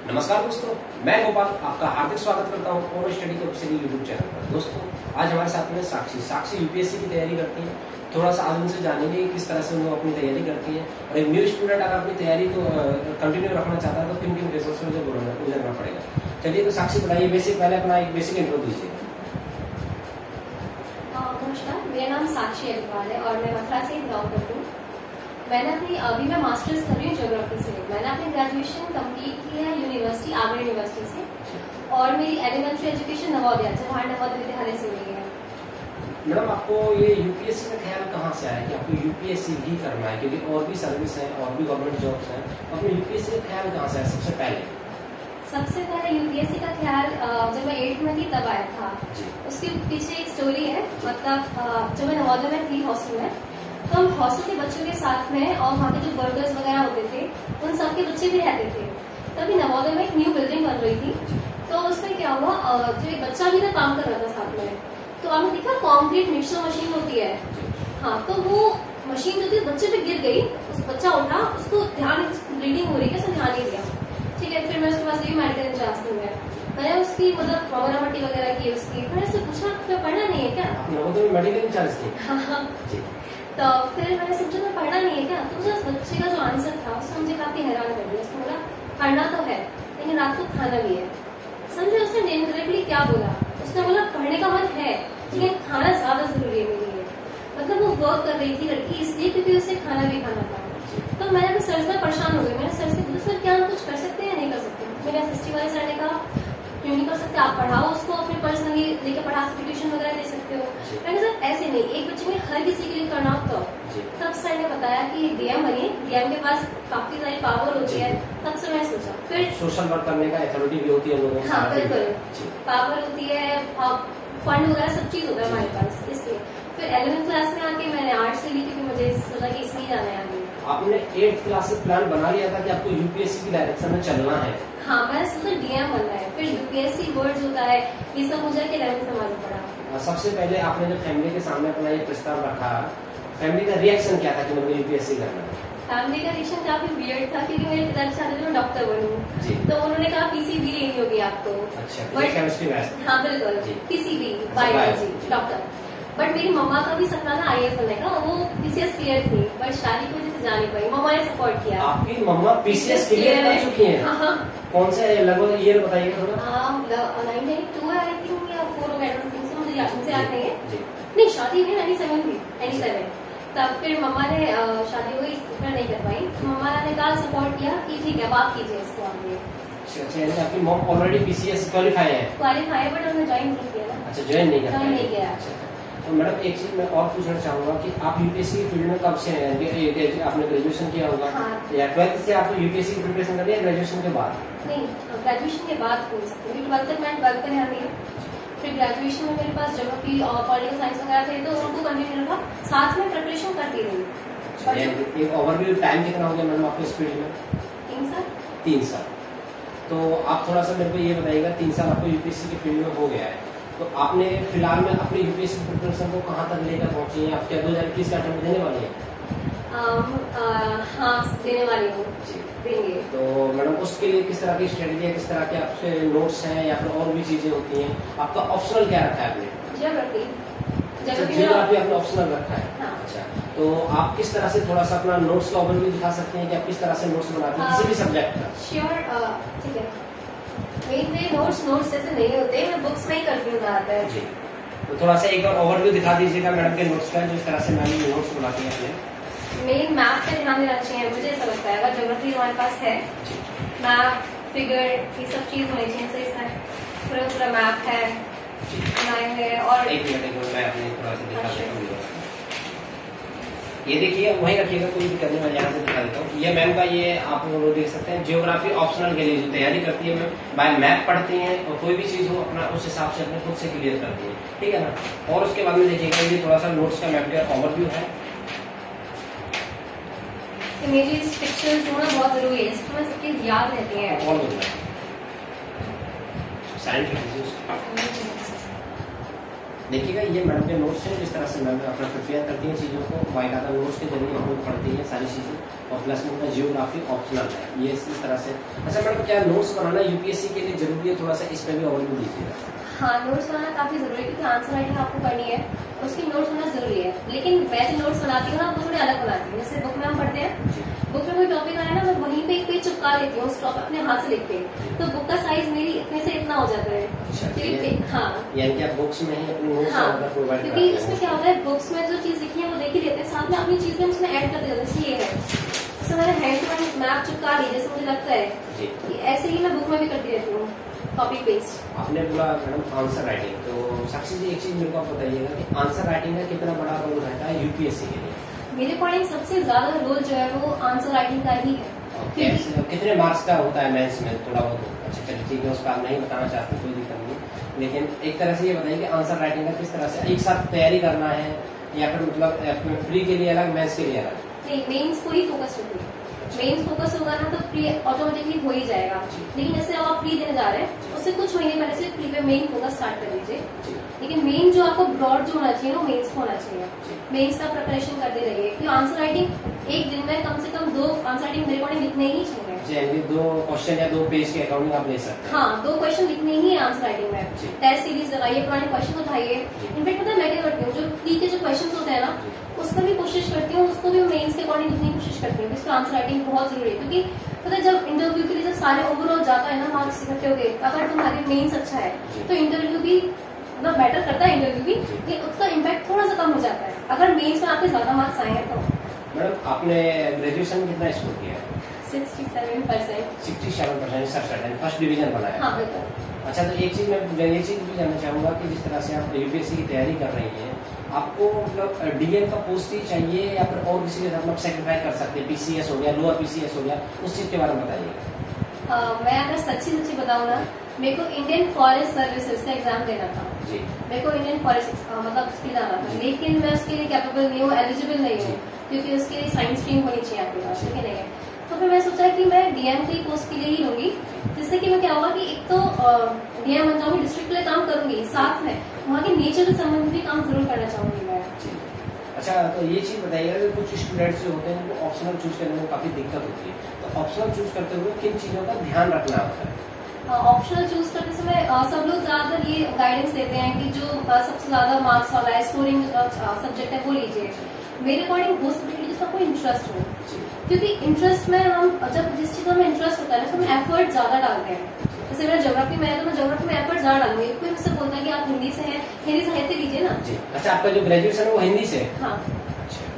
नमस्कार दोस्तों, मैं गोपाल आपका हार्दिक स्वागत करता हूँ ओनो स्टडी के ऑफिशियल यूट्यूब चैनल पर। दोस्तों, आज हमारे साथ में साक्षी यूपीएससी की तैयारी करती है। थोड़ा सा आज उनसे जानेंगे किस तरह से वो अपनी तैयारी करती है और एक न्यू स्टूडेंट अगर अपनी तैयारी को कंटिन्यू रखना चाहता है तो किन किन रिसोर्स में गुजरना पड़ेगा। चलिए तो साक्षी बताइए, पहले अपना एक बेसिक इंट्रो दीजिए। नमस्कार, मेरा नाम साक्षी अग्रवाल है और मैं मथुरा से बिलोंग करती हूँ। मैंने अभी मैं मास्टर्स कर रही हूँ ज्योग्राफी से। मैंने अपनी ग्रेजुएशन कंप्लीट की है यूनिवर्सिटी आगरा यूनिवर्सिटी से और मेरी एलिमेंट्री एजुकेशन नवोदय जवाहर नवोदय विद्यालय से हुई है। मैडम, आपको ये यूपीएससी का ख्याल कहाँ से आया कि आपको यूपीएससी ही करना है, क्योंकि और भी सर्विस है और भी गवर्नमेंट जॉब्स हैं, आपको यूपीएससी का ख्याल कहाँ से आया? सबसे पहले यूपीएससी का ख्याल जब मैं 8th में थी तब आया था। उसके पीछे एक स्टोरी है। मतलब जब मैं नवोदय में थी हॉस्टल में, तो हम हॉस्टल के बच्चों के साथ में और वहाँ के जो वर्कर्स वगैरह होते थे उन सबके बच्चे भी रहते थे। तभी नवोदय में एक न्यू बिल्डिंग बन रही थी, तो उसमें क्या हुआ, जो एक बच्चा भी ना काम कर रहा था साथ में, तो आपने देखा कॉन्क्रीट मिक्सर मशीन होती है। हाँ, तो वो मशीन जो थी बच्चे पे गिर गई, उस बच्चा उठा, उसको ध्यान ब्लीडिंग हो रही है, उसने ध्यान नहीं दिया। ठीक है, फिर मैं उसके पास मेडिकल इंचार्ज थी। मैंने उसकी मतलब प्रॉब्लम मट्टी वगैरह की उसकी। मैंने उससे पूछा क्या पढ़ना नहीं है क्या? मेडिकल इंचार्ज थी। हाँ। तो फिर मैंने सोचा मैं पढ़ना नहीं है क्या, तो उस बच्चे का जो आंसर था उसने मुझे काफी हैरान कर दिया। उसने बोला पढ़ना तो है लेकिन रात को खाना भी है। समझे उसने डायरेक्टली क्या बोला? उसने बोला पढ़ने का मन है लेकिन खाना ज्यादा जरूरी है मेरे लिए। मतलब वो वर्क कर रही थी लड़की इसलिए क्योंकि उसे खाना भी खाना था। तो मैंने अपने सर से परेशान हो गई। मैंने सर से पूछा सर क्या हम कुछ कर सकते हैं या नहीं कर सकते? मेरे असिस्टेंट वाले सर ने कहा क्यों नहीं कर सकते, आप पढ़ाओ उसको, अपने पर्सनली लेके पढ़ा सकते, ट्यूशन वगैरह दे सकते हो। मैंने सर ऐसे नहीं, एक बच्चे में हर किसी के लिए करना हो। तब सर ने बताया कि डीएम बनिए, डीएम के पास काफी सारी पावर होती है। तब से मैं सोचा फिर सोशल वर्क करने का अथॉरिटी भी होती है लोगों को। हाँ बिल्कुल, पावर होती है, फंड वगैरह सब चीज होता है हमारे पास। इसलिए फिर 11th क्लास में आके मैंने आर्ट्स से ली क्योंकि मुझे सोचा कि इसमें जाना है आगे। आपने 8th क्लास से प्लान बना लिया था कि आपको यूपीएससी की डायरेक्शन में चलना है? हाँ, मैंने सोचा डीएम बनना है। फिर यूपीएससी वर्ड्स होता है, ये सब मुझे 11th में मालूम पड़ा। सबसे पहले आपने जब फैमिली के सामने अपना ये प्रस्ताव रखा, फैमिली का रिएक्शन क्या था कि मुझे यूपीएससी करना है? फैमिली का रिएक्शन काफी वियर्ड था क्योंकि मेरे पिताजी चाहते थे मैं डॉक्टर बनूं। तो उन्होंने कहा पीसीबी लेनी होगी आपको। अच्छा, केमिस्ट्री मैथ्स। हाँ बिल्कुल, पीसीबी बायोलॉजी डॉक्टर। बट मेरी मम्मा का भी सपना था आईएएस बनने का, वो पीसीएस क्लियर थी बट शादी की वजह से जा नहीं पाई। मम्मा ने सपोर्ट किया। आपकी मम्मा पीसीएस क्लियर कर चुकी हैं? कौन से लगभग ईयर बताइएगा थोड़ा? 1992 है आई थिंक या 4 मुझे याद नहीं है। नहीं, शादी हुई 97 थी, 97। तब फिर मम्मा ने शादी हुई फिर नहीं कर पाई। मम्मा ने कहा सपोर्ट किया कि ठीक है बात कीजिए इसको आगे। अच्छा, आपकी मॉम ऑलरेडी पीसीएस क्वालिफाई है? क्वालिफाई है बट उन्होंने ज्वाइन नहीं किया ना। अच्छा, ज्वाइन नहीं किया। तो मैडम एक चीज मैं और पूछना चाहूंगा कि आप यूपीएससी की फील्ड में कब से हैं? आपने ग्रेजुएशन किया होगा? हाँ। या 12th से आप यूपीएससी की प्रिपरेशन कर रही है ग्रेजुएशन के बाद? नहीं, ग्रेजुएशन के बाद बोल सकते हैं। 12th तक मैं 12th पर नहीं, फिर ग्रेजुएशन में मेरे पास ज्योग्राफी और पॉलिटिकल साइंस वगैरह थे तो उनको कंटिन्यू रखा, साथ में प्रिपरेशन करती रही। एक ओवरव्यू टाइम कितना हो गया मैडम आपको इस फील्ड में? 3 साल। 3 साल। तो आप थोड़ा सा मेरे को ये बताइएगा, 3 साल आपको यूपीएससी की फील्ड में हो गया है, तो आपने फिलहाल में अपनी यूपीएससी प्रिपरेशन को कहाँ तक लेकर पहुंची है? आप क्या 2021 का अटेम्प्ट देने वाली है? हाँ, देने वाली हूँ। देंगे। तो मैडम उसके लिए किस तरह की स्ट्रेटेजी है, किस तरह के आपके नोट्स हैं या फिर और भी चीजें होती हैं? आपका ऑप्शनल क्या रखा है आपने? ज्योग्राफी आपने ऑप्शनल रखा है। हाँ। अच्छा, तो आप किस तरह से थोड़ा सा अपना नोट्स का ओवरव्यू दिखा सकते हैं कि आप किस तरह से नोट्स बनाते हैं किसी भी सब्जेक्ट का? श्योर, ठीक है। मेरे नोट्स जैसे नहीं होते, मैं बुक्स में ही करती हूँ ज्यादातर। जी, तो थोड़ा सा एक बार ओवरव्यू दिखा दीजिएगा मैडम के नोट्स का, जिस तरह से मैम नोट्स बनाती है अपने। मेन मैथ पे ध्यान देना चाहिए, मुझे ऐसा लगता है। अगर ज्योग्राफी हमारे पास है, मैथ फिगर ये सब चीज होनी चाहिए सही से। पूरा मैथ है और एक मिनट मैं अपने थोड़ा सा दिखा देता हूँ। ये देखिए, वहीं रखिएगा, कोई दिक्कत नहीं, मैं यहाँ से दिखा देता हूँ। ये मैम का, ये आप लोग देख सकते हैं, ज्योग्राफी ऑप्शनल के लिए जो तैयारी करती है मैम, बाय मैप पढ़ती हैं और कोई भी चीज हो अपना उस हिसाब से अपने खुद से क्लियर करती है, ठीक है ना। और उसके बाद में देखिएगा, ये थोड़ा सा नोट्स का मैम का ओवरव्यू है। इमेजेस पिक्चर्स होना बहुत जरूरी है, इसमें सब चीज याद रहती है। और साइंस देखिएगा ये मैडम के नोट्स हैं, जिस तरह से मैम अपना प्रिपेयर करती हैं चीज़ों को, बाकायदा नोट्स के जरिए हम लोग पढ़ती हैं सारी चीज़ें, और प्लस में उनका जियोग्राफी ऑप्शनल है ये इस तरह से। अच्छा मैडम, क्या नोट्स बनाना यूपीएससी के लिए जरूरी है? थोड़ा सा इस पर भी ओवरव्यू दीजिएगा। हाँ, नोट्स बनाना काफी जरूरी है, क्योंकि आंसर राइटिंग आपको करनी है, उसकी नोट्स होना जरूरी है। लेकिन मैं जो नोट्स बनाती हूँ ना, वो थोड़े अलग बनाती हूँ। जैसे बुक में हम पढ़ते हैं, बुक में कोई टॉपिक आया ना, मैं वहीं पे एक पेज चिपका लेती हूँ, उस टॉपिक अपने हाथ से लिख के, तो बुक का साइज मेरी इतने से इतना हो जाता है। हाँ, यानी कि आप बुक्स में ही अपनी नोट्स प्रोवाइड करते हैं। क्योंकि उसमें क्या होता है, बुक्स में जो चीज लिखी है वो देख ही लेते हैं, साथ में अपनी चीज में उसमें ऐड करते जाते हैं। जैसे ये है, जैसे मैंने हैंड टू हैंड मैप चिपका ली, जैसे मुझे लगता है ऐसे ही मैं बुक में भी करती रहती हूँ, कॉपी पेस्ट। आपने बोला मैडम आंसर राइटिंग, तो साक्षी जी एक चीज मेरे को आप बताइएगा कि आंसर राइटिंग का कितना बड़ा रोल रहता है यूपीएससी के लिए? मेरे अकॉर्डिंग सबसे ज्यादा रोल जो है वो आंसर राइटिंग का ही है। कितने मार्क्स का होता है मेंस में? थोड़ा बहुत अच्छा चलिए ठीक है, उसका आप नहीं बताना चाहते कोई दिक्कत नहीं, लेकिन एक तरह से ये बताइए कि आंसर राइटिंग का किस तरह से एक साथ तैयारी करना है, या फिर मतलब प्री के लिए अलग, मेंस के लिए अलग? नहीं, मेंस को ही फोकस रखिए। मेंस फोकस होगा ना तो प्री ऑटोमेटिकली हो ही जाएगा। लेकिन जैसे आप प्री देने जा रहे हैं, उससे कुछ महीने पहले से प्री पे मेन फोकस स्टार्ट कर लीजिए। लेकिन मेन जो आपको ब्रॉड जो होना चाहिए वो मेंस को होना चाहिए। मेंस का प्रिपरेशन करते रहिए, क्योंकि आंसर राइटिंग एक दिन में कम से कम 2 आंसर राइटिंग मेरे अकॉर्डिंग लिखने ही चाहिए। 2 क्वेश्चन या 2 पेज के अकाउंटिंग आप ले सकते हैं। हाँ, 2 क्वेश्चन लिखने ही है आंसर राइटिंग में। टेस्ट सीरीज लगाइए, पुराने क्वेश्चन उठाइए। इनफेक्ट पता है मैं क्या करती हूँ, जो प्री के जो क्वेश्चन होते हैं ना, उसमें भी कोशिश करती हूँ, उसको भी मेंस के अकॉर्डिंग लिखने की कोशिश करती हूँ। इसका आंसर राइटिंग बहुत जरूरी है, क्योंकि पता है जब इंटरव्यू के लिए जब सारे ओवरऑल जाता है ना, मार्क्स इकट्ठे हो गए, अगर तुम्हारी मेंस अच्छा है तो इंटरव्यू भी मतलब बेटर करता है इंटरव्यू भी, लेकिन उसका इम्पैक्ट थोड़ा सा कम हो जाता है अगर मेंस में आपके ज्यादा मार्क्स आए हैं तो। मैडम आपने ग्रेजुएशन में कितना स्कोर किया है? 67%। 67%, फर्स्ट डिवीजन बना है। हाँ, बिल्कुल। अच्छा, तो एक चीज मैं ये चीज भी जानना चाहूंगा कि जिस तरह से आप यूपीएससी की तैयारी कर रही हैं, आपको मतलब डीएम का पोस्ट ही चाहिए या फिर और किसी के साथ आप सेक्रीफाइस कर सकते हैं? पीसीएस हो गया, लोअर पीसीएस हो गया, उस चीज के बारे में बताइए। मैं अगर सच्ची बताऊँ ना, मेरे को इंडियन फॉरेस्ट सर्विसेज का एग्जाम देना था जी। मेरे को इंडियन फॉरेस्ट मतलब उसके जाना था, लेकिन मैं उसके लिए कैपेबल नहीं हूँ, एलिजिबल नहीं हूँ, क्योंकि उसके लिए साइंस स्ट्रीम होनी चाहिए आपके पास, ठीक है नहीं है। तो फिर मैं सोचा कि मैं डीएम की पोस्ट के लिए ही लूंगी, जिससे कि मैं क्या होगा कि एक तो डीएम बन जाऊंगी, डिस्ट्रिक्ट के लिए काम करूंगी, साथ में वहाँ के नेचर से संबंधित भी काम जरूर करना चाहूंगी मैं। अच्छा, तो ये चीज बताइएगा कि कुछ स्टूडेंट्स जो होते हैं उनको ऑप्शनल चूज करने में काफी दिक्कत होती है, तो ऑप्शनल चूज करते हुए किन चीजों का ध्यान रखना होता है? ऑप्शनल चूज करते समय सब लोग ज्यादातर ये गाइडेंस देते हैं कि जो सबसे ज्यादा मार्क्स वाला है, स्कोरिंग सब्जेक्ट है, वो लीजिए। मेरे अकॉर्डिंग वो सब्जेक्ट जिसका कोई इंटरेस्ट हो, क्योंकि इंटरेस्ट में हम जब जिस चीज में इंटरेस्ट होता है ना, तो हम एफर्ट ज्यादा डालते हैं। जैसे मेरा ज्योग्राफी में है, तो मैं ज्योग्राफी में एफर्ट ज्यादा डालूंगी। कोई मुझसे बोलता है कि आप हिंदी से हैं, हिंदी साहित्य लीजिए ना। अच्छा, आपका जो ग्रेजुएशन है वो हिंदी से? हाँ,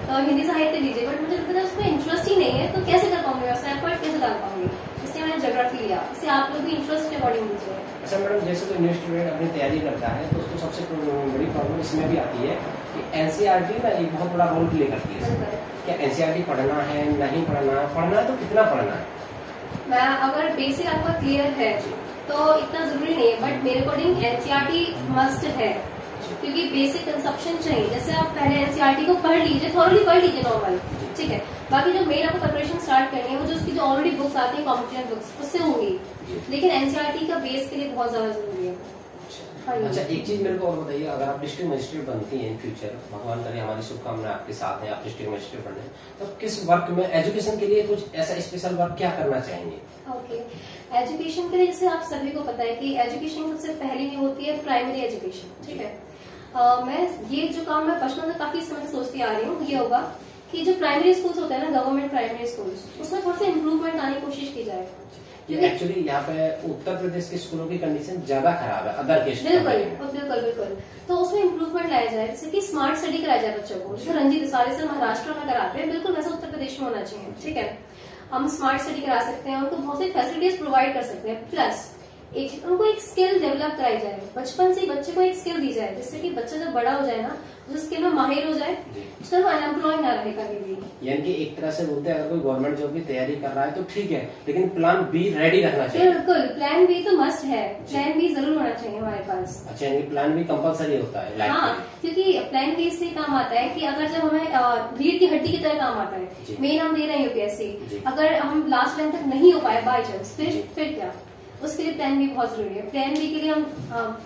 तो हिंदी साहित्य लीजिए, बट मुझे लगता है उसमें इंटरेस्ट ही नहीं है, तो कैसे कर पाऊंगी, उसमें एफर्ट कैसे डाल पाऊंगी, इसलिए मैंने ज्योग्राफी लिया। इससे आप लोग भी इंटरेस्ट के अकॉर्डिंग लीजिए। अच्छा मैडम, जैसे कोई न्यू स्टूडेंट अपनी तैयारी करता है तो उसको सबसे बड़ी प्रॉब्लम इसमें भी आती है कि एनसीईआरटी ना एक बहुत बड़ा रोल प्ले करती है। क्या एनसीईआरटी पढ़ना है, नहीं पढ़ना है? पढ़ना है तो कितना पढ़ना है? मैं अगर बेसिक आपका क्लियर है तो इतना जरूरी नहीं है, बट मेरे अकॉर्डिंग एनसीईआरटी मस्ट है, क्योंकि बेसिक कंसेप्शन चाहिए। जैसे आप पहले एनसीईआरटी को पढ़ लीजिए, थोड़ी पढ़ लीजिए नॉर्मल, ठीक है। बाकी जो मेन आपको प्रिपरेशन स्टार्ट करनी है, वो जो उसकी जो ऑलरेडी बुक्स आती है कॉम्पिटेंट बुक्स, उससे होंगी, लेकिन एनसीईआरटी का बेस के लिए बहुत ज्यादा जरूरी है। अच्छा, एक चीज मेरे को और बताइए, अगर आप डिस्ट्रिक्ट मजिस्ट्रेट बनती हैं इन फ्यूचर, भगवान करे, हमारी शुभकामनाएं आपके साथ हैं, आप डिस्ट्रिक्ट मजिस्ट्रेट बने, तो किस वर्क में एजुकेशन के लिए कुछ ऐसा स्पेशल वर्क क्या करना चाहेंगे? ओके, एजुकेशन के लिए जैसे आप सभी को पता है कि एजुकेशन सबसे पहली होती है प्राइमरी एजुकेशन, ठीक है। मैं ये जो काम मैं बचपन में काफी समय से सोचती आ रही हूँ, ये होगा कि जो प्राइमरी स्कूल्स होते हैं ना, गवर्नमेंट प्राइमरी स्कूल्स, उसमें थोड़ा सा इम्प्रूवमेंट आने की कोशिश की जाए। एक्चुअली यहाँ पे उत्तर प्रदेश के स्कूलों की कंडीशन ज्यादा खराब है अदर के बिल्कुल, तो उसमें इम्प्रूवमेंट लाया जाए, जैसे कि स्मार्ट स्टडी कराया जाए बच्चों को, जैसे रंजीत विसारे सर महाराष्ट्र में कराते हैं, बिल्कुल वैसा उत्तर प्रदेश में होना चाहिए, ठीक है। हम स्मार्ट स्टडी करा सकते हैं, उनको बहुत सी फैसिलिटीज प्रोवाइड कर सकते हैं, प्लस उनको एक स्किल डेवलप कराई जाए, बचपन से बच्चे को एक स्किल दी जाए, जिससे कि बच्चा जब बड़ा हो जाए ना, उस स्किल में माहिर हो जाए, उससे वो अनएम्प्लॉयड ना रहे कभी भी। यानी कि एक तरह से बोलते हैं अगर कोई गवर्नमेंट जॉब की तैयारी कर रहा है तो ठीक है, लेकिन प्लान बी रेडी रखना चाहिए। बिल्कुल, प्लान बी तो मस्ट है, प्लान बी जरूर होना चाहिए हमारे पास। अच्छा, यानी प्लान बी कंपलसरी होता है? हाँ, क्योंकि प्लान बी इसलिए काम आता है कि अगर जब हमें रीढ़ की हड्डी की तरह काम आता है, मेन हम दे रहे हैं यूपीएससी, अगर हम लास्ट लाइन तक नहीं हो पाए बाई चांस, फिर क्या? उसके लिए प्लान बी बहुत जरूरी है। प्लान बी के लिए हम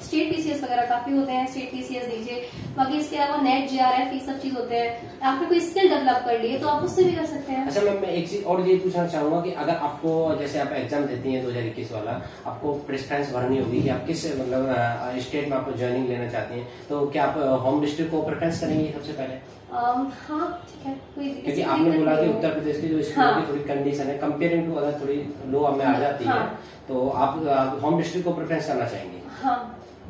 स्टेट पीसीएस वगैरह काफी होते हैं, स्टेट पीसीएस दीजिए। बाकी इसके अलावा नेट जेआरएफ ये सब चीज होते हैं। आपने कोई स्किल डेवलप कर ली है तो आप उससे भी कर सकते हैं। अच्छा मैम, मैं एक चीज और ये पूछना चाहूंगा कि अगर आपको जैसे आप एग्जाम देती हैं 2021 वाला, आपको प्रेफरेंस भरनी होगी कि आप किस मतलब स्टेट में आप ज्वाइनिंग लेना चाहती हैं, तो क्या आप होम डिस्ट्रिक्ट को प्रेफरेंस करेंगे सबसे पहले? हाँ ठीक है, कोई क्योंकि आपने बोला कि उत्तर प्रदेश की जो स्कूल की थोड़ी कंडीशन है कंपेयरिंग टू अदर थोड़ी लो में आ जाती है, तो आप होम डिस्ट्रिक्ट को प्रेफरेंस करना चाहेंगे? हाँ।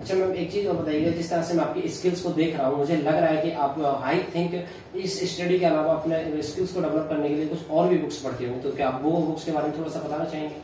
अच्छा मैम, एक चीज और बताइएगा, जिस तरह से मैं आपकी स्किल्स को देख रहा हूँ, मुझे लग रहा है कि आप आई थिंक इस स्टडी के अलावा अपने स्किल्स को डेवलप करने के लिए कुछ और भी बुक्स पढ़ती होंगी, तो क्या आप वो बुक्स के बारे में थोड़ा सा बताना चाहेंगे?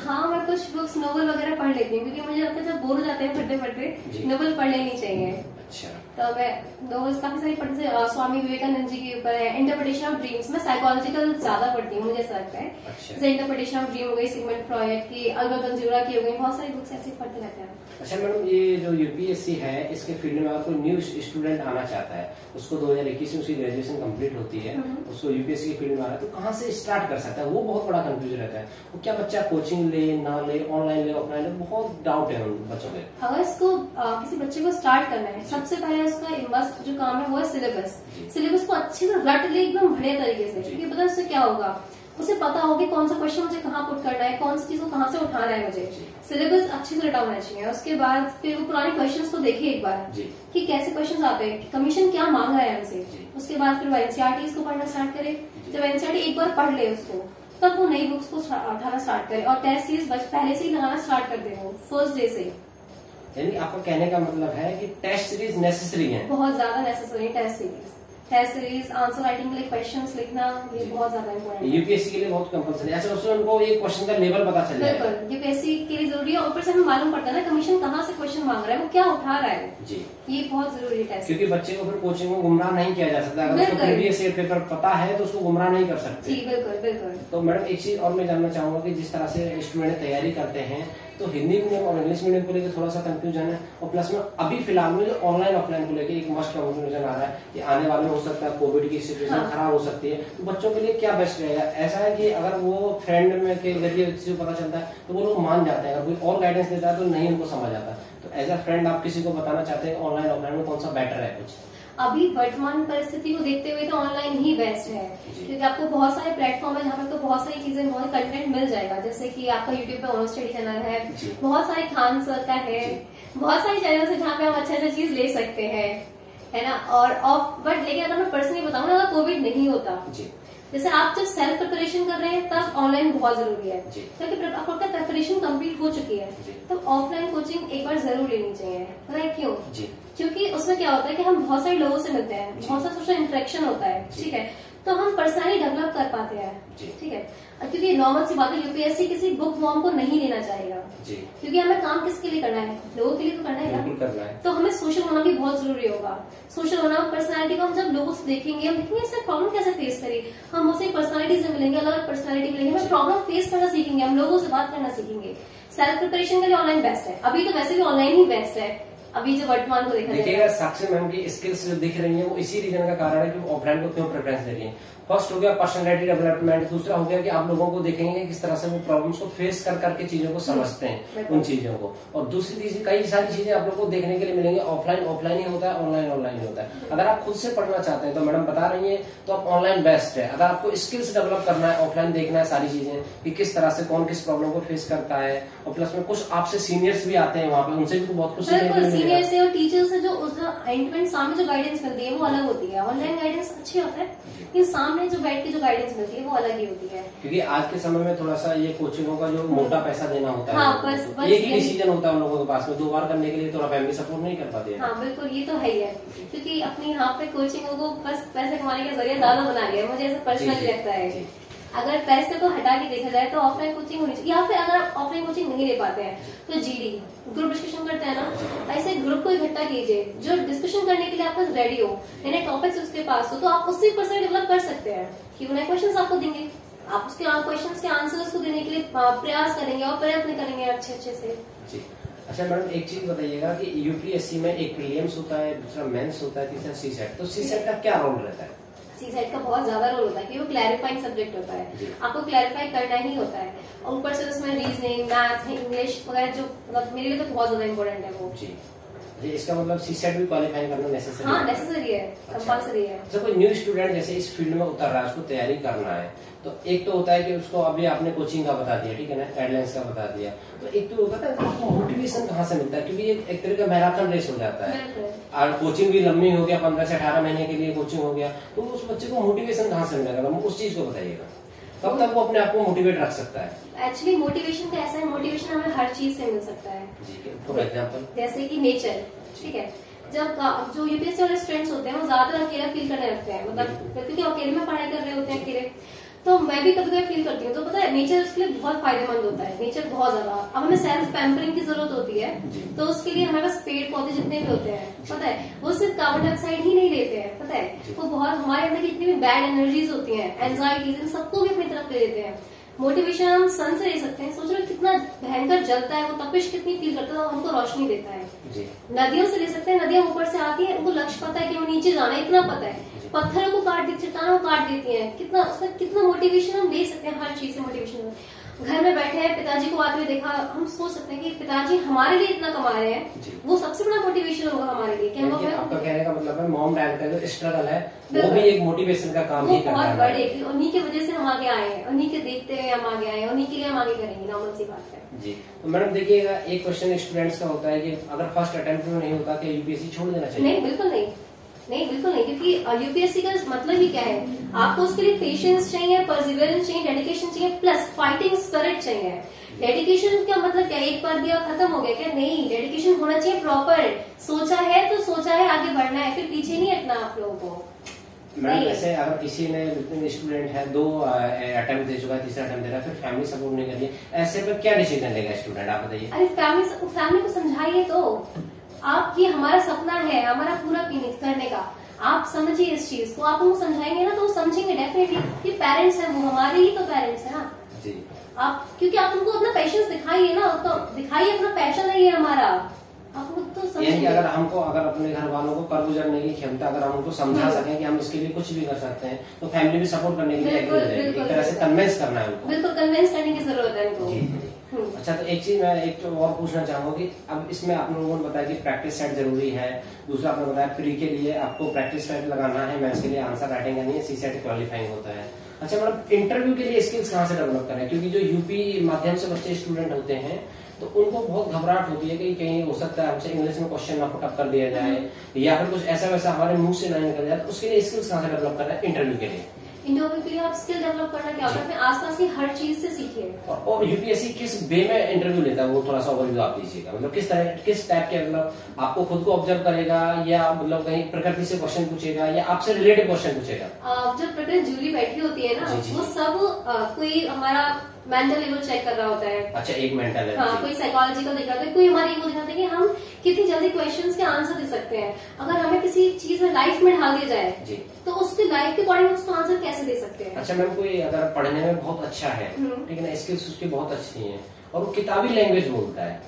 हाँ, मैं कुछ बुक्स नोवेल वगैरह पढ़ लेती हूँ, क्योंकि मुझे लगता है जब बोर हो जाते हैं पढ़ते पढ़ते नोवेल पढ़ लेनी चाहिए। अच्छा। तो मैं नोवेल्स काफी सारी पढ़ती हूँ, स्वामी विवेकानंद जी के ऊपर है, इंटरप्रिटेशन ऑफ ड्रीम्स। मैं साइकोलॉजिकल ज्यादा पढ़ती हूँ, मुझे ऐसा लगता है। अच्छा। जैसे इंटरप्रिटेशन ऑफ ड्रीम हो गई, सिगमंड फ्रॉयड की, अल्बर्ट बंजूरा की हो गई, बहुत सारी बुक्स ऐसे पढ़ते रहते हैं। अच्छा मैडम, ये जो यूपीएससी है इसके फील्ड में अगर कोई न्यू स्टूडेंट आना चाहता है, उसको 2021 में उसकी ग्रेजुएशन कंप्लीट होती है, उसको यूपीएससी के फील्ड में आना है, तो कहाँ से स्टार्ट कर सकता है? वो बहुत बड़ा कंफ्यूजन रहता है। वो क्या बच्चा कोचिंग ले ना ले, ऑनलाइन ले ऑफलाइन ले, बहुत डाउट है उन बच्चों में। अगर इसको किसी बच्चे को स्टार्ट करना है, सबसे पहले उसका मस्ट जो काम है वो है सिलेबस। सिलेबस को अच्छे से रट ले एकदम बढ़िया तरीके से, क्योंकि पता है उससे क्या होगा, उसे पता होगी कौन सा क्वेश्चन मुझे कहाँ पुट करना है, कौन सी चीज को कहाँ से उठाना है मुझे। सिलेबस अच्छे से रटा होना चाहिए। उसके बाद फिर वो पुराने क्वेश्चंस को देखे एक बार कि कैसे क्वेश्चंस आते हैं, कमीशन क्या मांग रहा है हमसे। उसके बाद फिर वो एनसीईआरटी को पढ़ना स्टार्ट करे। जब एनसीईआरटी एक बार पढ़ ले उसको, तब वो नई बुक्स को उठाना स्टार्ट करे और टेस्ट सीरीज पहले से ही लगाना स्टार्ट कर दे, वो फर्स्ट डे से। यानी आपका कहने का मतलब है कि टेस्ट सीरीज नेसेसरी है? बहुत ज्यादा नेसेसरी है टेस्ट सीरीज, आंसर राइटिंग के लिए क्वेश्चंस लिखना, ये बहुत ज्यादा इम्पोर्टेंट है। यूपीएससी के लिए बहुत कंपलसरी है। अच्छा, उससे उनको एक क्वेश्चन का लेवल पता चल जाएगा। बिल्कुल, यूपीएससी के लिए जरूरी है। ऊपर से हमें मालूम पड़ता है ना कमीशन कहाँ से क्वेश्चन मांग रहा है, वो क्या उठा रहा है जी। ये बहुत जरूरी है, क्योंकि बच्चे को फिर कोचिंग में गुमराह नहीं किया जा सकता। अगर उसको प्रीवियस ईयर पेपर पता है तो उसको गुमराह नहीं कर सकते। जी बिल्कुल बिल्कुल। तो मैडम एक चीज और मैं जानना चाहूंगा कि जिस तरह से स्टूडेंट तैयारी करते हैं, तो हिंदी मीडियम और इंग्लिश मीडियम को लेकर थोड़ा सा कंफ्यूजन है, और प्लस में अभी फिलहाल में जो ऑनलाइन ऑफलाइन को लेकर एक मस्ट कंफ्यूजन आ रहा है कि आने वाले में हो सकता है कोविड की सिचुएशन खराब हो सकती है, तो बच्चों के लिए क्या बेस्ट रहेगा? ऐसा है कि अगर वो फ्रेंड में के जरिए चीजों पता चलता है तो वो लोग मान जाते हैं, अगर कोई और गाइडेंस देता है तो नहीं उनको समझ आता। तो एज अ फ्रेंड आप किसी को बताना चाहते हैं ऑनलाइन ऑफलाइन में कौन सा बेटर है? कुछ अभी वर्तमान परिस्थिति को देखते हुए तो ऑनलाइन ही बेस्ट है, क्योंकि आपको बहुत सारे प्लेटफॉर्म है जहाँ पे तो बहुत सारी चीजें, बहुत कंटेंट मिल जाएगा। जैसे कि आपका यूट्यूब पे ओनो स्टडी चैनल है, बहुत सारे खान सर का है, बहुत सारे चैनल है जहाँ पे हम अच्छा चीज ले सकते हैं, है ना। और बट लेकिन अगर मैं पर्सनली बताऊँ ना, अगर कोविड नहीं होता, जैसे आप जब सेल्फ प्रिपरेशन कर रहे हैं तब ऑनलाइन बहुत जरूरी है, क्योंकि आपका प्रिपरेशन कंप्लीट हो चुकी है, तब ऑफलाइन कोचिंग एक बार जरूर लेनी चाहिए। पता है क्यों? क्योंकि उसमें क्या होता है कि हम बहुत सारे लोगों से मिलते हैं, बहुत सारा सोशल इंटरेक्शन होता है, ठीक है, तो हम पर्सनली डेवलप कर पाते हैं, ठीक है। क्योंकि नॉर्मल सी बात है, यूपीएससी किसी बुक फॉर्म को नहीं लेना चाहेगा, क्योंकि हमें काम किसके लिए करना है, लोगों के लिए तो करना है। तो हमें सोशल होना भी बहुत जरूरी होगा। सोशल होना, पर्सनालिटी को हम जब लोगों से देखेंगे, हम देखेंगे इससे प्रॉब्लम कैसे फेस करें, हम उससे पर्सनालिटी से मिलेंगे, अलग पर्सनालिटी मिलेंगे, हम प्रॉब्लम फेस करना सीखेंगे, हम लोगों से बात करना सीखेंगे। सेल्फ प्रिपरेशन के लिए ऑनलाइन बेस्ट है, अभी तो वैसे भी ऑनलाइन ही बेस्ट है, अभी जो वर्तमान को देखिएगा। साक्षी मैम की स्किल्स जो दिख रही है वो इसी रीजन का कारण है कि ऑफलाइन को क्यों प्रेफरेंस दे रही है। फर्स्ट हो गया पर्सनैलिटी डेवलपमेंट, दूसरा हो गया कि आप लोगों को देखेंगे किस तरह से वो प्रॉब्लम्स को फेस कर करके चीजों को समझते हैं, उन चीजों को। और दूसरी चीज, कई सारी चीजें आप लोगों को देखने के लिए मिलेंगे, ऑफलाइन ऑफलाइन ही होता है, ऑनलाइन ऑनलाइन ही होता है। अगर आप खुद से पढ़ना चाहते हैं तो मैडम बता रही है तो आप ऑनलाइन बेस्ट है। अगर आपको स्किल्स डेवलप करना है, ऑफलाइन देखना है सारी चीजें कि किस तरह से कौन किस प्रॉब्लम को फेस करता है, और प्लस में कुछ आपसे सीनियर्स भी आते हैं वहाँ पे, उनसे भी बहुत कुछ सीनियर से और टीचर से जो सामने जो गाइडेंस मिलती है वो अलग होती है। ऑनलाइन गाइडेंस अच्छी होता है, लेकिन सामने जो बैठ के जो गाइडेंस मिलती है वो अलग ही होती है। क्योंकि आज के समय में थोड़ा सा ये कोचिंगों का जो मोटा पैसा देना होता है, हाँ, बस एक ही डिसीजन होता है उन लोगों के पास में, 2 बार करने के लिए थोड़ा फैमिली सपोर्ट नहीं कर पाते। हाँ बिल्कुल, ये तो है ही है, क्योंकि अपनी यहाँ पे कोचिंगों को बस पैसे कमाने का जरिया ज्यादा बना लिया, मुझे ऐसा पर्सनली लगता है। अगर पैसे को हटा के देखा जाए तो ऑफलाइन कोचिंग होनी चाहिए, या फिर अगर आप ऑफलाइन कोचिंग नहीं ले पाते हैं तो जीडी ग्रुप डिस्कशन करते हैं ना, ऐसे ग्रुप को इकट्ठा कीजिए जो डिस्कशन करने के लिए आपके पास रेडी हो, नए टॉपिक्स उसके पास हो, तो आप उससे पर्सन डेवलप कर सकते हैं कि वो नए क्वेश्चन आपको देंगे, आप उसके क्वेश्चन के आंसर्स को देने के लिए प्रयास करेंगे और प्रयत्न करेंगे अच्छे से। अच्छा मैडम, एक चीज बताइएगा कि यूपीएससी में एक प्रीलिम्स होता है, दूसरा मेंस होता है, तीसरा सीसेट, तो सीसेट का क्या रोल रहता है? सीसेट का बहुत ज्यादा रोल होता है कि वो क्लैरिफाइंग सब्जेक्ट होता है, आपको क्लैरिफाई करना ही होता है। और ऊपर से उसमें रीजनिंग, मैथ्स, इंग्लिश वगैरह जो मतलब मेरे लिए तो बहुत ज्यादा इम्पोर्टेंट है वो। जी, इसका मतलब सीसेट भी क्वालिफाई करना नेसेसरी है? हाँ, नेसेसरी है, कंपल्सरी है। जब कोई न्यू स्टूडेंट जैसे इस फील्ड में उतर रहा है, उसको तैयारी करना है, तो एक तो होता है कि उसको अभी आपने कोचिंग का बता दिया, ठीक है ना, गाइडलाइंस का बता दिया, तो एक तो होता है आपको मोटिवेशन कहाँ से मिलता है, क्योंकि ये एक तरह का मैराथन रेस हो जाता है और कोचिंग भी लंबी हो गया, 15 से 18 महीने के लिए कोचिंग हो गया, तो उस बच्चे को मोटिवेशन कहाँ से मिलेगा, उस चीज को बताइएगा, कब तक वो अपने आप को मोटिवेट रख सकता है? एक्चुअली मोटिवेशन का ऐसा है, मोटिवेशन हमें हर चीज से मिल सकता है। फॉर एग्जाम्पल जैसे कि नेचर, ठीक है, जब जो यूपीएससी वाले स्टूडेंट्स होते हैं वो ज्यादातर अकेला फील करने लगते हैं, मतलब क्योंकि अकेले में पढ़ाई कर रहे होते हैं अकेले, तो मैं भी कभी कभी फील करती हूँ। तो पता है नेचर उसके लिए बहुत फायदेमंद होता है, नेचर बहुत ज्यादा। अब हमें सेल्फ पैम्परिंग की जरूरत होती है, तो उसके लिए हमारे पास पेड़ पौधे जितने भी होते हैं, पता है वो सिर्फ कार्बन डाइऑक्साइड ही नहीं लेते हैं, पता है वो बहुत हमारे अंदर जितनी भी बैड एनर्जीज होती हैं, एंजाइटीज, इन सबको भी अपनी तरफ ले लेते हैं। मोटिवेशन हम सन से ले सकते हैं, सोच रहे कितना भयंकर जलता है वो, तपिश कितनी फील करता है, हमको रोशनी देता है। नदियों से ले सकते हैं, नदियां ऊपर से आती है, उनको लक्ष्य पता है कि वो नीचे जाना है, इतना पता है। पत्थरों को काट देती, चट्टानों को काट देती है, कितना उसमें कितना मोटिवेशन हम ले सकते हैं, हर चीज से मोटिवेशन। घर में बैठे हैं, पिताजी को आते हुए देखा, हम सोच सकते हैं कि पिताजी हमारे लिए इतना कमा रहे हैं, वो सबसे बड़ा मोटिवेशन होगा हमारे लिए। क्या आपका कहने का मतलब है मॉम डैड का जो स्ट्रगल है वो भी एक मोटिवेशन का काम ही करता है, बहुत बड़े, उन्हीं की वजह से हम आगे आए हैं, उन्हीं के देखते हुए हम आगे आए हैं, उन्हीं के लिए हम आगे करेंगे, नॉर्मल सी बात है। जी, तो मैडम देखिएगा, एक क्वेश्चन स्टूडेंट्स का होता है कि अगर फर्स्ट अटेम्प्ट में नहीं होता तो यूपीएससी छोड़ देना चाहिए? नहीं, बिल्कुल नहीं, नहीं बिल्कुल नहीं, क्योंकि यूपीएससी का मतलब ही क्या है, आपको उसके लिए पेशेंस चाहिए, परसिवियरेंस चाहिए, डेडिकेशन चाहिए, प्लस फाइटिंग स्पिरिट चाहिए। डेडिकेशन का मतलब क्या, एक बार दिया खत्म हो गया क्या? नहीं, डेडिकेशन होना चाहिए प्रॉपर। सोचा है तो सोचा है, आगे बढ़ना है, फिर पीछे नहीं हटना आप लोगों को। मैम ऐसे अगर किसी ने स्टूडेंट है 2 अटेम्प्ट दे चुका है, तीसरा अटेम्प्ट दे रहा है, फिर फैमिली सपोर्ट नहीं कर रही, ऐसे पर क्या डिसीजन लेगा स्टूडेंट, आप बताइए? अरे फैमिली को समझाइए तो, आप ये हमारा सपना है, हमारा पूरा करने का, आप समझिए इस चीज को, आप उनको समझाएंगे ना तो वो समझेंगे डेफिनेटली कि पेरेंट्स हैं वो, हमारे ही तो पेरेंट्स है ना जी। आप क्योंकि आप उनको अपना पैशन दिखाइए ना, तो दिखाइए अपना पैशन है ये हमारा, आप उनको तो समझेंगे। अगर हमको अगर अपने घर वालों को कर गुजरने की क्षमता, अगर हम उनको समझा सकें कि हम इसके लिए कुछ भी कर सकते हैं, तो फैमिली भी सपोर्ट करने के लिए एक तरह से कन्विंस करना है उनको, बिल्कुल कन्विंस करने की जरूरत है उनको। अच्छा, तो एक चीज मैं एक तो और पूछना चाहूंगा कि अब इसमें आप लोगों ने बताया कि प्रैक्टिस सेट जरूरी है, दूसरा आपने बताया प्री के लिए आपको प्रैक्टिस सेट लगाना है, मैथ्स के लिए आंसर राइटिंग करनी है, सी सेट क्वालिफाइंग होता है। अच्छा मैडम, इंटरव्यू के लिए स्किल्स कहाँ से डेवलप करें, क्योंकि जो यूपी माध्यम से बच्चे स्टूडेंट होते हैं तो उनको बहुत घबराहट होती है कि कहीं हो सकता है हमसे इंग्लिश में क्वेश्चन ना पुट अप कर दिया जाए या फिर कुछ ऐसा वैसा हमारे मुंह से ना निकल जाए, तो उसके लिए स्किल्स कहाँ से डेवलप करना है इंटरव्यू के लिए? इंटरव्यू के लिए आप स्किल डेवलप करना क्या होता है, अपने आसपास की हर चीज से सीखिए। और यूपीएससी किस वे में इंटरव्यू लेता है वो थोड़ा सा ओवरव्यू आप दीजिएगा, मतलब किस टाइप के, मतलब आपको खुद को ऑब्जर्व करेगा या मतलब कहीं प्रकृति से क्वेश्चन पूछेगा या आपसे रिलेटेड क्वेश्चन पूछेगा? जब प्रकृति जूरी बैठी होती है ना, वो सब कोई हमारा मेंटल लेवल चेक कर रहा होता है। अच्छा, एक मेंटल लेवल, हाँ, कोई साइकोलॉजिकल दिखाता है, कोई हमारी वो दिखाता है कि हम कितनी जल्दी क्वेश्चंस के आंसर दे सकते हैं। अगर हमें किसी चीज में लाइफ में ढाल दिया जाए जी, तो उसके लाइफ के अकॉर्डिंग उसको आंसर कैसे दे सकते हैं? अच्छा मैम, कोई अगर पढ़ने में बहुत अच्छा है, ठीक है ना, स्किल्स उसकी बहुत अच्छी है और वो किताबी लैंग्वेज बोलता है,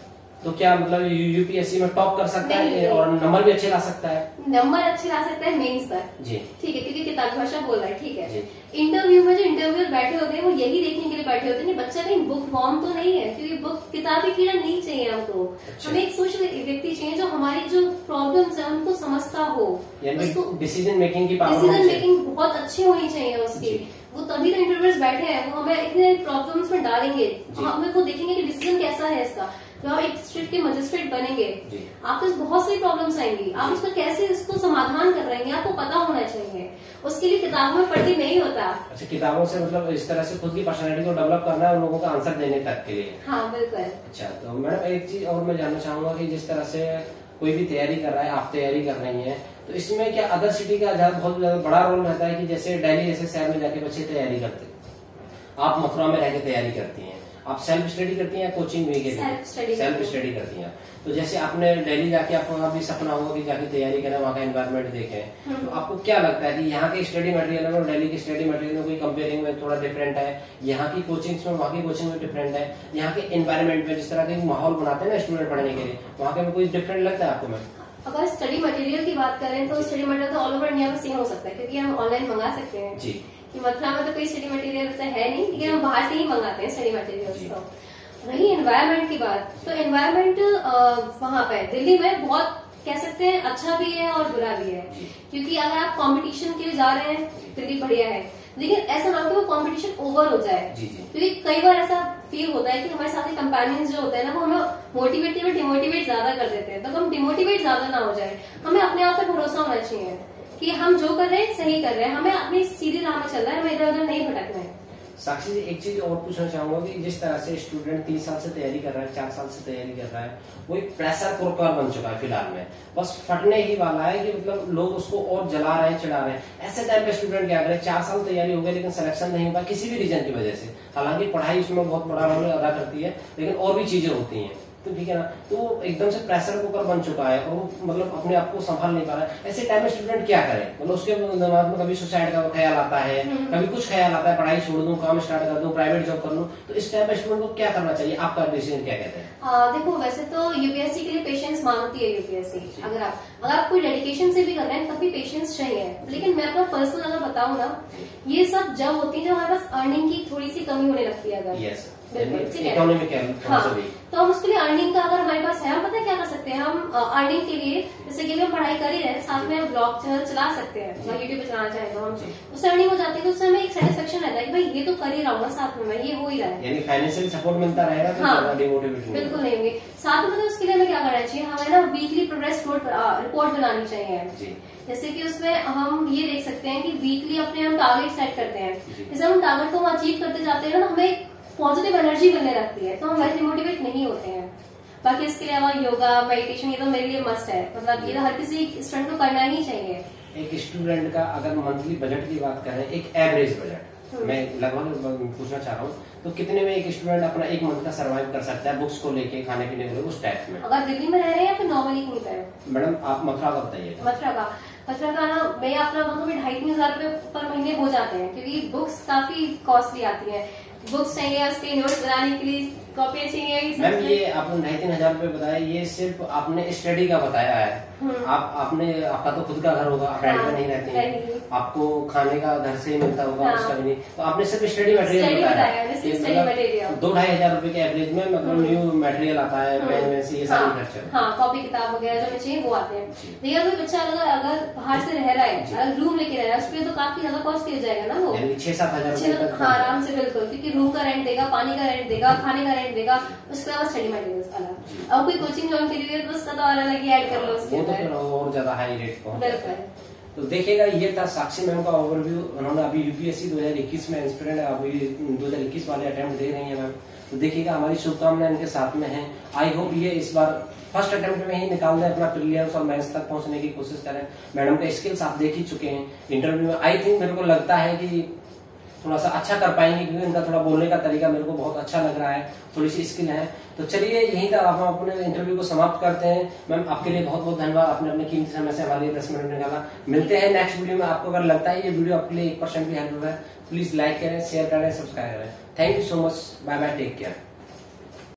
तो क्या मतलब यूपीएससी में टॉप कर सकता है और नंबर भी अच्छे ला सकता है? नंबर अच्छे ला सकता है मेंस तक जी, ठीक है, क्योंकि किताबी भाषा बोल रहा है, ठीक है। इंटरव्यू में जो इंटरव्यूअर बैठे होते हैं वो यही देखने के लिए बैठे होते हैं कि बच्चा कहीं बुक फॉर्म तो नहीं है, क्योंकि बुक किताबी कीड़ा नहीं चाहिए हमको। हमें एक सोशल व्यक्ति चाहिए जो हमारी जो प्रॉब्लम्स है उनको समझता हो, उसको डिसीजन मेकिंग बहुत अच्छी होनी चाहिए उसकी, वो तभी तो इंटरव्यूअर्स बैठे हैं, वो हमें इतने प्रॉब्लम्स में डालेंगे, हमें वो देखेंगे कि डिसीजन कैसा है इसका, तो आप एक स्टेट के मजिस्ट्रेट बनेंगे, आपको बहुत सारी प्रॉब्लम्स आएंगी, आप उसका कैसे इसको समाधान कर रहे हैं आपको पता होना चाहिए, उसके लिए किताबों में पढ़ के नहीं होता। अच्छा, किताबों से मतलब इस तरह से खुद की पर्सनैलिटी को डेवलप करना है उन लोगों का आंसर देने तक के लिए? हाँ बिल्कुल। अच्छा, तो मैडम एक चीज और मैं जानना चाहूंगा कि जिस तरह से कोई भी तैयारी कर रहा है, आप तैयारी कर रही हैं, तो इसमें क्या अदर सिटी का बहुत ज्यादा बड़ा रोल रहता है कि जैसे दिल्ली जैसे शहर में जाके बच्चे तैयारी करते हैं, आप मथुरा में रहकर तैयारी करती हैं, आप सेल्फ स्टडी करती हैं या कोचिंग भी? सेल्फ स्टडी करती हैं। तो जैसे आपने दिल्ली जाके आपका भी सपना होगा कि जाके तैयारी करें, वहाँ का एनवायरनमेंट देखें, तो आपको क्या लगता है कि यहाँ के स्टडी मटेरियल में और दिल्ली की स्टडी मटेरियल में कोई कंपेयरिंग में थोड़ा डिफरेंट है? यहाँ की कोचिंग में वहाँ की कोचिंग में डिफरेंट है? यहाँ के एनवायरनमेंट में जिस तरह के माहौल बनाते हैं ना स्टूडेंट पढ़ने के लिए, वहाँ के में कोई डिफरेंट लगता है आपको? मैम अगर स्टडी मटेरियल की बात करें तो स्टडी मटेरियल तो ऑल ओवर इंडिया में सेम हो सकता है, क्योंकि हम ऑनलाइन मंगा सकते हैं जी। कि मथुरा में तो कोई स्टडी मटेरियल ऐसा है नहीं, लेकिन हम बाहर से ही मंगाते हैं स्टडी मटेरियल। तो रही एनवायरमेंट की बात, तो एनवायरमेंट वहां पे दिल्ली में बहुत कह सकते हैं अच्छा भी है और बुरा भी है, क्योंकि अगर आप कंपटीशन के लिए जा रहे हैं दिल्ली बढ़िया है, लेकिन ऐसा ना हो कि वो कंपटीशन ओवर हो जाए। क्योंकि कई बार ऐसा फील होता है कि हमारे साथ कंपेनियंस जो होते हैं ना, वो हमें मोटिवेट या डिमोटिवेट ज्यादा कर देते हैं, तो हम डिमोटिवेट ज्यादा ना हो जाए। हमें अपने आप पर भरोसा होना चाहिए कि हम जो कर रहे हैं सही कर रहे हैं, हमें अपनी सीधी राह में चल रहा है, हमें इधर उधर नहीं भटकना है। साक्षी जी, एक चीज और पूछना चाहूंगा कि जिस तरह से स्टूडेंट 3 साल से तैयारी कर रहा है, 4 साल से तैयारी कर रहा है, वो एक प्रेशर कुकर बन चुका है फिलहाल में, बस फटने ही वाला है कि मतलब लोग उसको और जला रहे हैं, चिढ़ा रहे हैं। ऐसे टाइम पे स्टूडेंट क्या करे, 4 साल तैयारी हो गई लेकिन सिलेक्शन नहीं हुआ किसी भी रीजन की वजह से, हालांकि पढ़ाई उसमें बहुत बड़ा रोल अदा करती है, लेकिन और भी चीजें होती हैं, तो ठीक है ना, तो वो एकदम से प्रेशर कुकर बन चुका है और वो मतलब अपने आप को संभाल नहीं पा रहा है। ऐसे टाइम में स्टूडेंट क्या करे, मतलब उसके दिमाग में कभी सुसाइड का ख्याल आता है, कभी कुछ ख्याल आता है, पढ़ाई छोड़ दूं, काम स्टार्ट कर दूं, प्राइवेट जॉब कर लूं, तो इस टाइम में स्टूडेंट को क्या करना चाहिए, आपका डिसीजन क्या कहते हैं? देखो, वैसे तो यूपीएससी के लिए पेशेंस मांगती है यूपीएससी। अगर आप कोई डेडिकेशन से भी कर रहे हैं तब भी पेशेंस चाहिए, लेकिन मैं अपना पर्सनल अगर बताऊं ना, ये सब जब होती है जब हमारे पास अर्निंग की थोड़ी सी कमी होने लगती है। अगर हाँ, तो हम उसके लिए अर्निंग का अगर हमारे पास है, हम पता है क्या कर सकते हैं, हम अर्निंग के लिए जैसे कि हम पढ़ाई कर ही रहे हैं, साथ में ब्लॉग चैनल चला सकते हैं, अगर यूट्यूब पे चलाना चाहे तो हम, उससे अर्निंग हो जाती है, तो उससे हमें एक सेटिस्फेक्शन रहता है कि भाई ये तो कर ही रहा हूँ साथ में, ये हो ही रहा है, यानी फाइनेंशियल सपोर्ट मिलता रहेगा तो हाँ, डिमोटिवेट बिल्कुल नहीं होंगे। साथ में उसके लिए हमें क्या करना चाहिए, हमें ना वीकली प्रोग्रेस रिपोर्ट बनानी चाहिए। जैसे कि उसमें हम ये देख सकते हैं कि वीकली अपने हम टारगेट सेट करते हैं, जैसे हम टारगेट को अचीव करते जाते हैं ना, हमें पॉजिटिव एनर्जी मिलने लगती है, तो हम वैसे मोटिवेट नहीं होते हैं। बाकी इसके अलावा योगा, मेडिटेशन, ये तो मेरे लिए मस्ट है, मतलब ये तो हर किसी स्टूडेंट को करना ही चाहिए। एक स्टूडेंट का अगर मंथली बजट की बात करें, एक एवरेज बजट मैं लगभग पूछना चाह रहा हूँ, तो कितने में एक स्टूडेंट अपना एक मंथ का सर्वाइव कर सकता है, बुक्स को लेके, खाने पीने को, उस टाइप में? अगर दिल्ली में रह रहे हैं या फिर नॉर्मली कहीं पे? मैडम आप मथुरा का बताइए। मथुरा का ना, मैं अपना मतलब 2,500-3,000 रुपए पर महीने हो जाते हैं, क्योंकि बुक्स काफी कॉस्टली आती है, बुक्स चाहिए, उसके नोट्स बनाने के लिए कॉपियां चाहिए। मैम ये आपने 2,500-3,000 रुपए बताया, ये सिर्फ आपने स्टडी का बताया है, आपका तो खुद का घर होगा, आप रेंट में नहीं रहते हैं, आपको खाने का घर से ही मिलता होगा, उसका भी नहीं, तो आपने सिर्फ स्टडी मटेरियल बताया। 2-2,500 रुपए के एवरेज में मतलब न्यू मटेरियल आता है, पेन से ये सारी खर्चे, हाँ, कॉपी किताब वगैरह जो चाहिए वो आते हैं। लेकिन कोई बच्चा अगर बाहर से रह रहा है, अगर रूम लेके रह रहा है, उसपे तो काफी ज्यादा कॉस्ट हो जाएगा ना, वो 6-7 हजार। हाँ, आराम से, बिल्कुल, क्योंकि रूम का रेंट देगा, पानी का रेंट देगा, खाने का रेंट देगा, उसके बाद स्टडी मटेरियल्स अलग। अब कोई कोचिंग ज्वाइन करिए तो उसका तो अलग ही ऐड कर लो उसके अंदर, और ज्यादा हाई रेट को। बिल्कुल। तो देखिएगा, ये था साक्षी मैम का ओवरव्यू। उन्होंने अभी यूपीएससी 2021 में इंस्पिरेंट अभी 2021 वाले अटेम्प्ट दे रही है मैम, तो देखिएगा हमारी शुभकामनाएं इनके साथ में है। आई होप ये इस बार फर्स्ट अटेम्प्ट में ही निकाल दें, अपना प्रीलिम्स और मेंस तक पहुंचने की कोशिश करें। मैडम के स्किल्स आप देख ही चुके हैं इंटरव्यू में, आई थिंक मेरे को लगता है कि थोड़ा सा अच्छा कर पाएंगे, क्योंकि इनका थोड़ा बोलने का तरीका मेरे को बहुत अच्छा लग रहा है, थोड़ी सी स्किल है। तो चलिए यहीं तक हम अपने इंटरव्यू को समाप्त करते हैं। मैम आपके लिए बहुत बहुत धन्यवाद, आपने अपने कीमती समय से हमारे लिए 10 मिनट निकाला। मिलते हैं नेक्स्ट वीडियो में। आपको अगर लगता है ये वीडियो आपके लिए 1% भी हेल्प हुआ है, प्लीज लाइक करें, शेयर करें, सब्सक्राइब करें। Thank you so much, bye bye, take care.